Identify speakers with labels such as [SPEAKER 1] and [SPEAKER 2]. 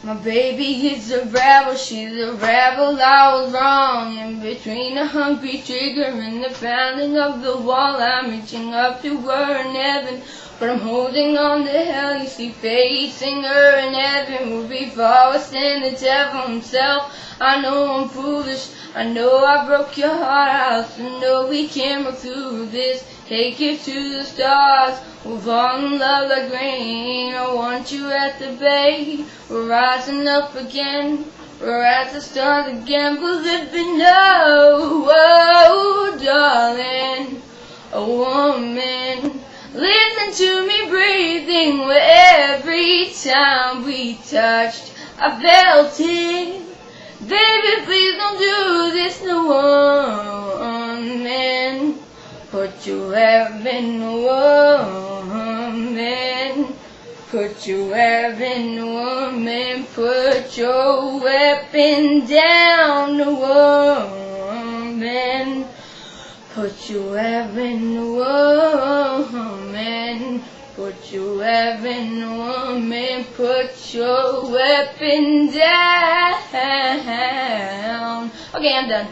[SPEAKER 1] My baby is a rebel, she's a rebel, I was wrong. In between the hungry trigger and the pounding of the wall, I'm reaching up to her in heaven, but I'm holding on to hell. You see, facing her in heaven will be far worse than the devil himself. I know I'm foolish, I know I broke your heart, I also know we can't work through this. Take it to the stars, we'll fall in love like rain. I want you at the bay, we're rising up again, we're at the stars again. Believe me, no, oh, darling, a woman. Listen to me breathing where every time we touched, I felt it. Baby, please don't do this, no woman. Put your head in a woman. Put your head in a woman. Put your weapon down, a woman. Put your head in a woman. Put your head in a woman. Put your weapon down. Okay, I'm done.